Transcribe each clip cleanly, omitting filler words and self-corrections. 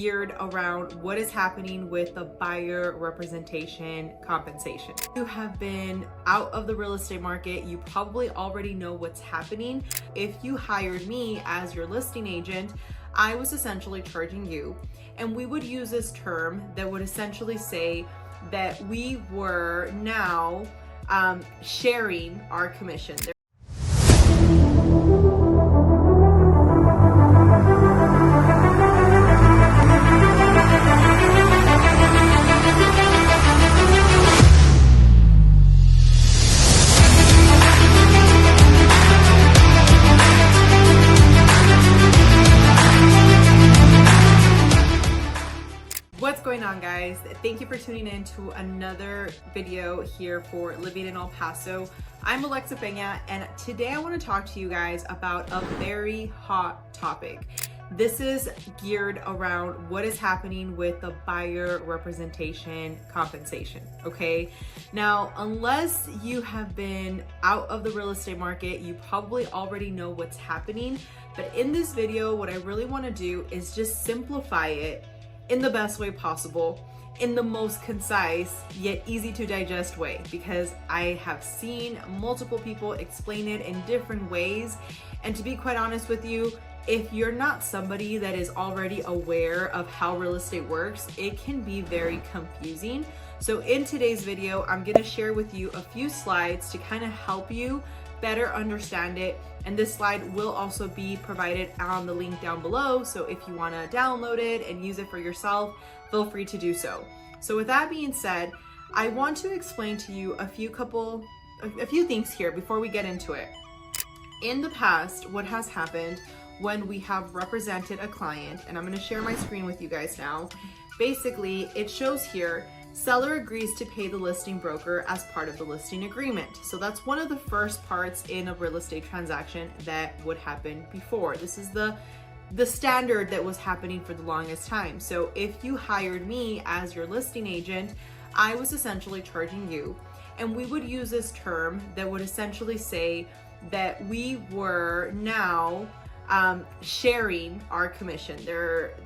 geared around what is happening with the buyer representation compensation. If you have been out of the real estate market, you probably already know what's happening. If you hired me as your listing agent, I was essentially charging you, and we would use this term that would essentially say that we were now sharing our commission. What's going on, guys? Thank you for tuning in to another video here for Living in El Paso. I'm 𝐓𝐢𝐞𝐞, and today I want to talk to you guys about a very hot topic. This is geared around what is happening with the buyer representation compensation, okay? Now, unless you have been out of the real estate market, you probably already know what's happening. But in this video, what I really want to do is just simplify it in the best way possible, in the most concise yet easy to digest way, because I have seen multiple people explain it in different ways. And to be quite honest with you, if you're not somebody that is already aware of how real estate works, it can be very confusing. So in today's video, I'm gonna share with you a few slides to kind of help you better understand it. And this slide will also be provided on the link down below. So if you want to download it and use it for yourself, feel free to do so. So with that being said, I want to explain to you a few things here before we get into it. In the past, what has happened when we have represented a client, and I'm going to share my screen with you guys now. Basically, it shows here, seller agrees to pay the listing broker as part of the listing agreement. So that's one of the first parts in a real estate transaction that would happen before. This is the standard that was happening for the longest time. So if you hired me as your listing agent, I was essentially charging you, and we would use this term that would essentially say that we were now sharing our commission.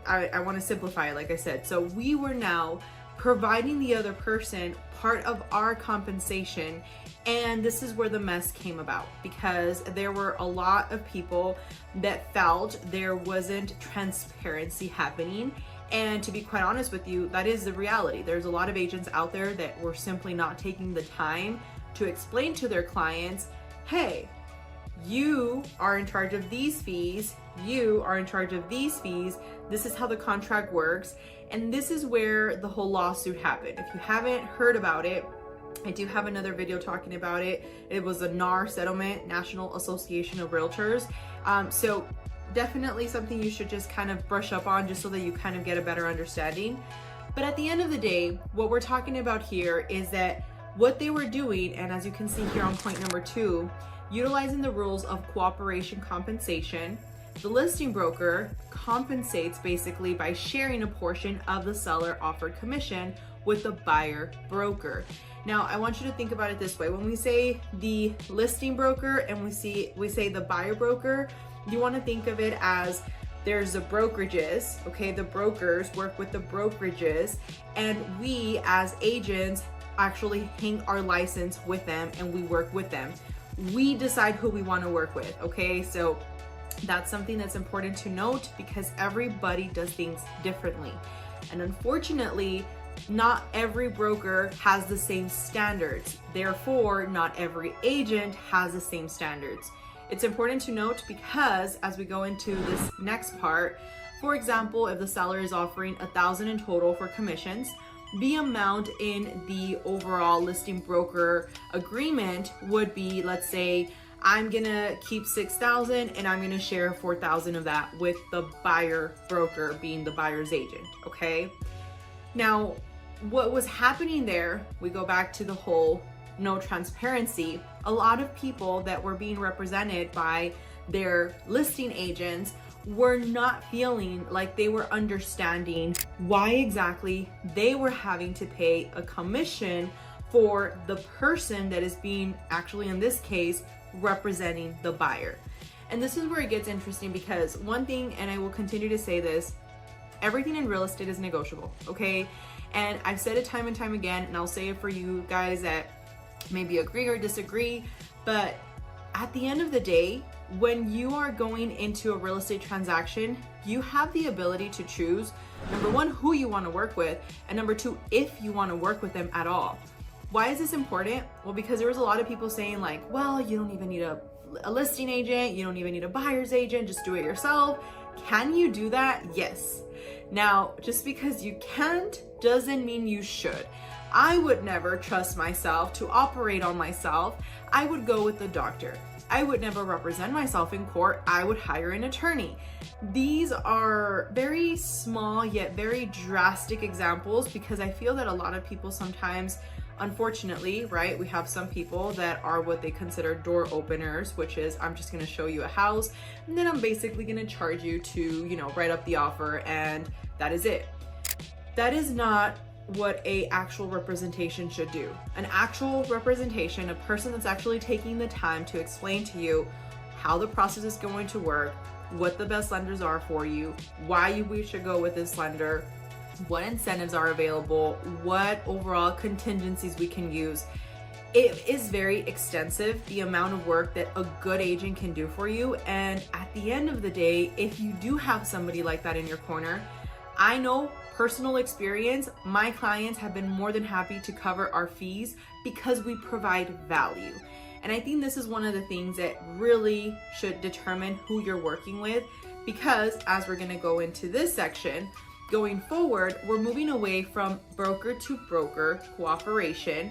I want to simplify it, like I said. So we were now providing the other person part of our compensation. And this is where the mess came about, because there were a lot of people that felt there wasn't transparency happening. And to be quite honest with you, that is the reality. There's a lot of agents out there that were simply not taking the time to explain to their clients, hey, you are in charge of these fees, you are in charge of these fees, this is how the contract works. And this is where the whole lawsuit happened. If you haven't heard about it, I do have another video talking about it. It was a NAR settlement, National Association of Realtors. So definitely something you should just kind of brush up on, just so that you kind of get a better understanding. But at the end of the day, what we're talking about here is that what they were doing, and as you can see here on point number 2, utilizing the rules of cooperation compensation, the listing broker compensates basically by sharing a portion of the seller offered commission with the buyer broker. Now, I want you to think about it this way. When we say the listing broker and we say the buyer broker, you want to think of it as there's the brokerages, okay? The brokers work with the brokerages, and we as agents actually hang our license with them and we work with them. We decide who we want to work with, okay? So that's something that's important to note, because everybody does things differently. And unfortunately, not every broker has the same standards. Therefore, not every agent has the same standards. It's important to note, because as we go into this next part, for example, if the seller is offering $1,000 in total for commissions, the amount in the overall listing broker agreement would be, let's say, I'm gonna keep $6,000 and I'm gonna share $4,000 of that with the buyer broker, being the buyer's agent, okay? Now, what was happening there, we go back to the whole no transparency. A lot of people that were being represented by their listing agents were not feeling like they were understanding why exactly they were having to pay a commission for the person that is being, actually in this case, representing the buyer. And this is where it gets interesting, because one thing, and I will continue to say this, everything in real estate is negotiable, okay? And I've said it time and time again, and I'll say it for you guys that maybe agree or disagree, but at the end of the day, when you are going into a real estate transaction, you have the ability to choose, number one, who you want to work with, and number two, if you want to work with them at all. Why is this important? Well, because there was a lot of people saying like, well, you don't even need a listing agent, you don't even need a buyer's agent, just do it yourself. Can you do that? Yes. Now, just because you can't doesn't mean you should. I would never trust myself to operate on myself. I would go with the doctor. I would never represent myself in court. I would hire an attorney. These are very small yet very drastic examples, because I feel that a lot of people sometimes, unfortunately, right, we have some people that are what they consider door openers, which is, I'm just going to show you a house and then I'm basically going to charge you to, you know, write up the offer, and that is it. That is not what a actual representation should do. An actual representation, a person that's actually taking the time to explain to you how the process is going to work, what the best lenders are for you, why we should go with this lender, what incentives are available, what overall contingencies we can use. It is very extensive, the amount of work that a good agent can do for you. And at the end of the day, if you do have somebody like that in your corner, I know personal experience, my clients have been more than happy to cover our fees because we provide value. And I think this is one of the things that really should determine who you're working with, because as we're gonna go into this section, going forward, we're moving away from broker to broker cooperation.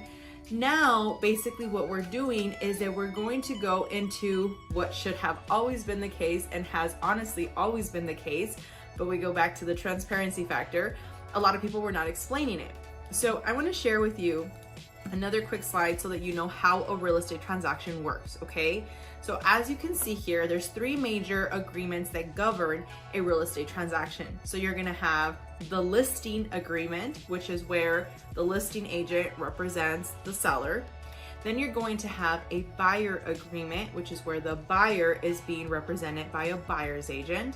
Now, basically what we're doing is that we're going to go into what should have always been the case and has honestly always been the case, but we go back to the transparency factor. A lot of people were not explaining it. So I want to share with you another quick slide so that you know how a real estate transaction works, okay? So as you can see here, there's three major agreements that govern a real estate transaction. So you're gonna have the listing agreement, which is where the listing agent represents the seller. Then you're going to have a buyer agreement, which is where the buyer is being represented by a buyer's agent.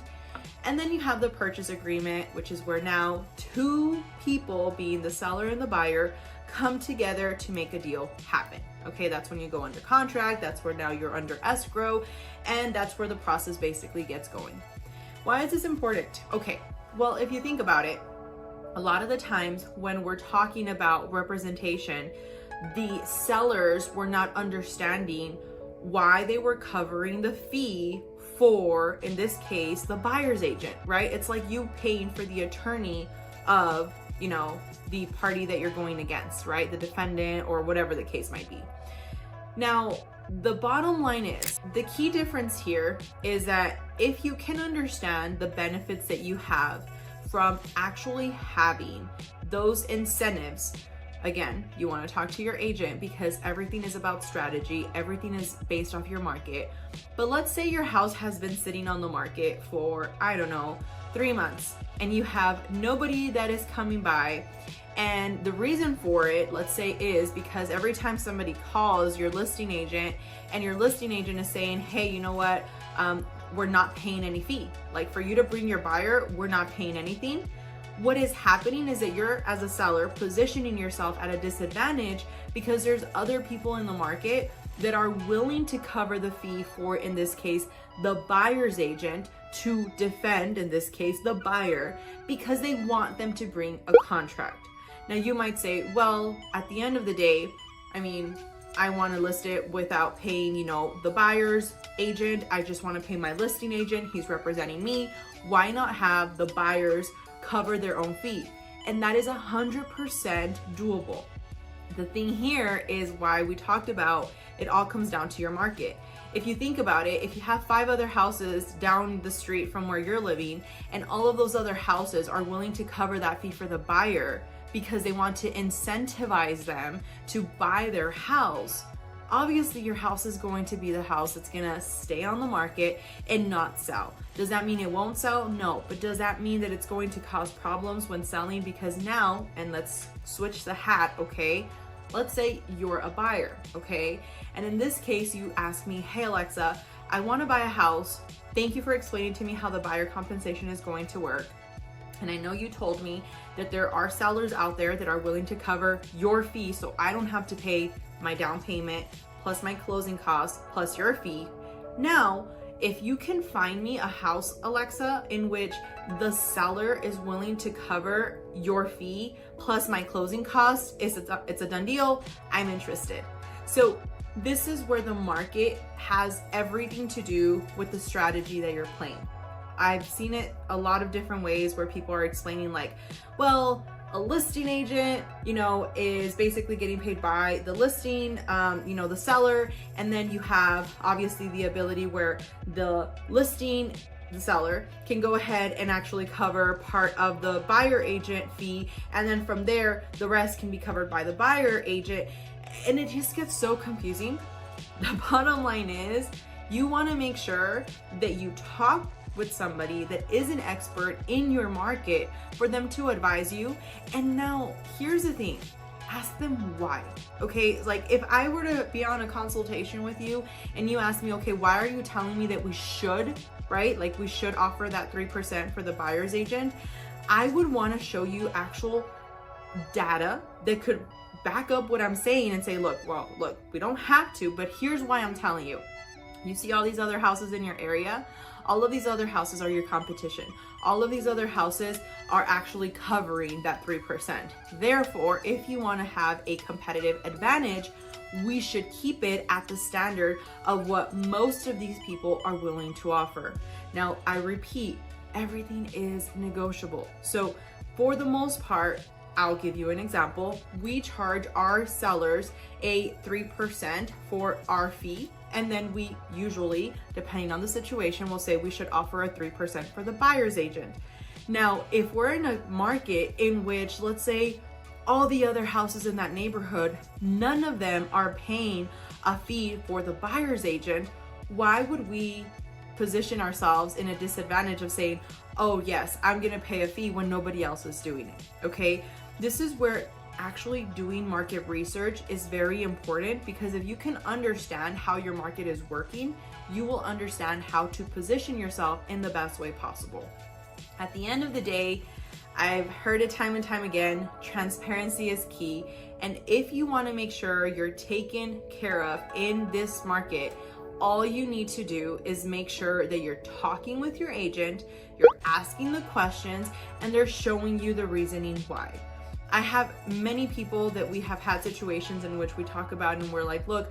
And then you have the purchase agreement, which is where now two people, being the seller and the buyer, come together to make a deal happen. Okay, that's when you go under contract, that's where now you're under escrow, and that's where the process basically gets going. Why is this important? Okay, well, if you think about it, a lot of the times when we're talking about representation, the sellers were not understanding why they were covering the fee for, in this case, the buyer's agent, right? It's like you paying for the attorney of, you know, the party that you're going against, right? The defendant or whatever the case might be. Now, the bottom line is, the key difference here is that if you can understand the benefits that you have from actually having those incentives, again, you want to talk to your agent because everything is about strategy, everything is based off your market. But let's say your house has been sitting on the market for, I don't know, 3 months, and you have nobody that is coming by. And the reason for it, let's say, is because every time somebody calls your listing agent and your listing agent is saying, hey, you know what, we're not paying any fee. Like, for you to bring your buyer, we're not paying anything. What is happening is that you're, as a seller, positioning yourself at a disadvantage because there's other people in the market that are willing to cover the fee for, in this case, the buyer's agent to defend, in this case, the buyer, because they want them to bring a contract. Now you might say, well, at the end of the day, I mean, I want to list it without paying, you know, the buyer's agent. I just want to pay my listing agent. He's representing me. Why not have the buyers cover their own fee? And that is 100% doable. The thing here is why we talked about it all comes down to your market. If you think about it, if you have 5 other houses down the street from where you're living, and all of those other houses are willing to cover that fee for the buyer because they want to incentivize them to buy their house, obviously your house is going to be the house that's gonna stay on the market and not sell. Does that mean it won't sell? No. But does that mean that it's going to cause problems when selling? Because now, and let's switch the hat, okay? Let's say you're a buyer, okay? And in this case, you ask me, hey Alexa, I wanna buy a house. Thank you for explaining to me how the buyer compensation is going to work. And I know you told me that there are sellers out there that are willing to cover your fee, so I don't have to pay my down payment plus my closing costs plus your fee. Now, if you can find me a house, Alexa, in which the seller is willing to cover your fee plus my closing costs, it's a done deal. I'm interested. So this is where the market has everything to do with the strategy that you're playing. I've seen it a lot of different ways where people are explaining like, well, a listing agent, is basically getting paid by the listing, the seller. And then you have obviously the ability where the seller can go ahead and actually cover part of the buyer agent fee. And then from there, the rest can be covered by the buyer agent. And it just gets so confusing. The bottom line is you want to make sure that you talk with somebody that is an expert in your market for them to advise you. And now here's the thing, ask them why. Okay, like if I were to be on a consultation with you and you ask me, okay, why are you telling me that we should, right? Like we should offer that 3% for the buyer's agent. I would want to show you actual data that could back up what I'm saying and say, look, we don't have to, but here's why I'm telling you. You see all these other houses in your area? All of these other houses are your competition. All of these other houses are actually covering that 3%. Therefore, if you want to have a competitive advantage, we should keep it at the standard of what most of these people are willing to offer. Now, I repeat, everything is negotiable. So for the most part, I'll give you an example. We charge our sellers a 3% for our fee. And then we usually, depending on the situation, will say we should offer a 3% for the buyer's agent. Now, if we're in a market in which, let's say, all the other houses in that neighborhood, none of them are paying a fee for the buyer's agent, why would we position ourselves in a disadvantage of saying, oh yes, I'm gonna pay a fee when nobody else is doing it, okay? This is where actually doing market research is very important, because if you can understand how your market is working, you will understand how to position yourself in the best way possible. At the end of the day, I've heard it time and time again, transparency is key. And if you want to make sure you're taken care of in this market, all you need to do is make sure that you're talking with your agent, you're asking the questions, and they're showing you the reasoning why. I have many people that we have had situations in which we talk about and we're like, look,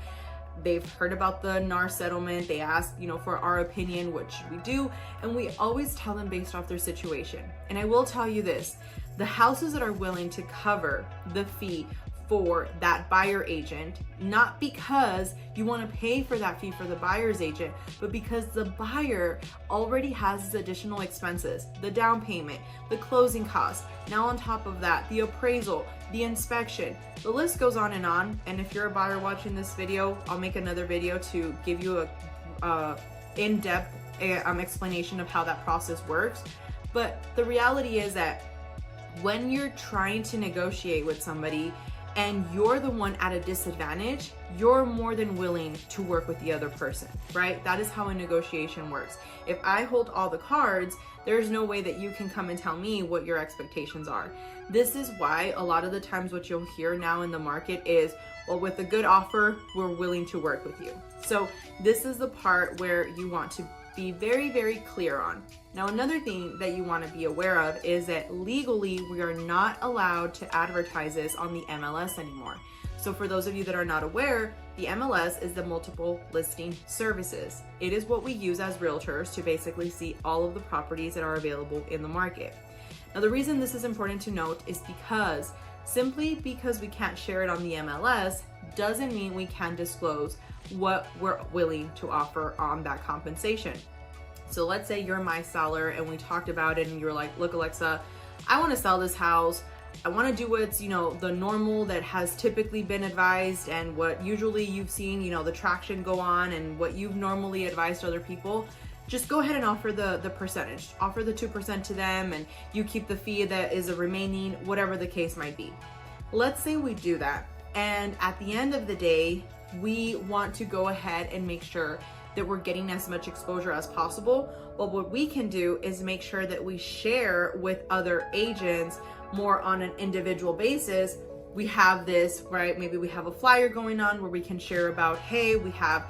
they've heard about the NAR settlement. They ask, for our opinion, what should we do? And we always tell them based off their situation. And I will tell you this, the houses that are willing to cover the fee for that buyer agent, not because you want to pay for that fee for the buyer's agent, but because the buyer already has his additional expenses, the down payment, the closing costs. Now on top of that, the appraisal, the inspection, the list goes on. And if you're a buyer watching this video, I'll make another video to give you a in-depth explanation of how that process works. But the reality is that when you're trying to negotiate with somebody and you're the one at a disadvantage, you're more than willing to work with the other person, right? That is how a negotiation works. If I hold all the cards, there's no way that you can come and tell me what your expectations are. This is why a lot of the times what you'll hear now in the market is, well, with a good offer, we're willing to work with you. So this is the part where you want to be very, very clear on. Now, another thing that you want to be aware of is that legally, we are not allowed to advertise this on the MLS anymore. So for those of you that are not aware, the MLS is the multiple listing services. It is what we use as realtors to basically see all of the properties that are available in the market. Now, the reason this is important to note is because simply because we can't share it on the MLS doesn't mean we can disclose what we're willing to offer on that compensation. So let's say you're my seller and we talked about it and you're like, look, Alexa, I want to sell this house. I want to do what's, the normal that has typically been advised and what usually you've seen, the traction go on and what you've normally advised other people. Just go ahead and offer the percentage, offer the 2% to them and you keep the fee that is remaining, whatever the case might be. Let's say we do that. And at the end of the day, we want to go ahead and make sure that we're getting as much exposure as possible. But what we can do is make sure that we share with other agents more on an individual basis. We have this, right? Maybe we have a flyer going on where we can share about, hey, we have,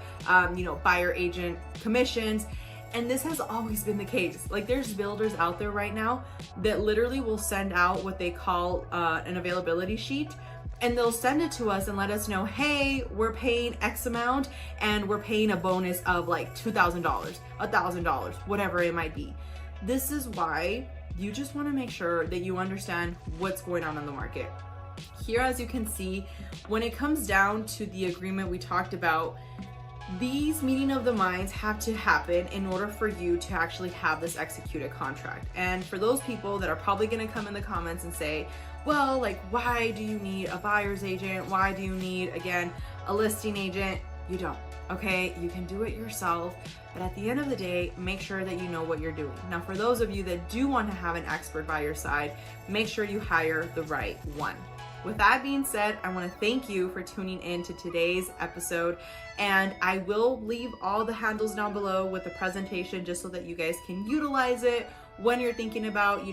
buyer agent commissions. And this has always been the case. Like, there's builders out there right now that literally will send out what they call an availability sheet, and they'll send it to us and let us know, hey, we're paying X amount and we're paying a bonus of like $2,000, $1,000, whatever it might be. This is why you just want to make sure that you understand what's going on in the market. Here, as you can see, when it comes down to the agreement we talked about, these meeting of the minds have to happen in order for you to actually have this executed contract. And for those people that are probably going to come in the comments and say, well, like, why do you need a buyer's agent? Why do you need, again, a listing agent? You don't, okay? You can do it yourself, but at the end of the day, make sure that you know what you're doing. Now, for those of you that do want to have an expert by your side, make sure you hire the right one. With that being said, I want to thank you for tuning in to today's episode, and I will leave all the handles down below with the presentation just so that you guys can utilize it when you're thinking about,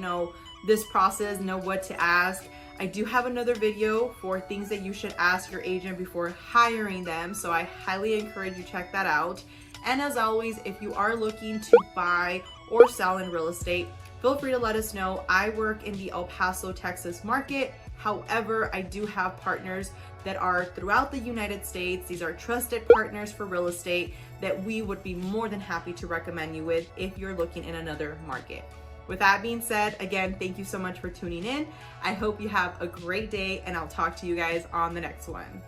this process, know what to ask. I do have another video for things that you should ask your agent before hiring them, so I highly encourage you check that out. And as always, if you are looking to buy or sell in real estate, feel free to let us know. I work in the El Paso, Texas market. However, I do have partners that are throughout the United States. These are trusted partners for real estate that we would be more than happy to recommend you with if you're looking in another market. With that being said, again, thank you so much for tuning in. I hope you have a great day, and I'll talk to you guys on the next one.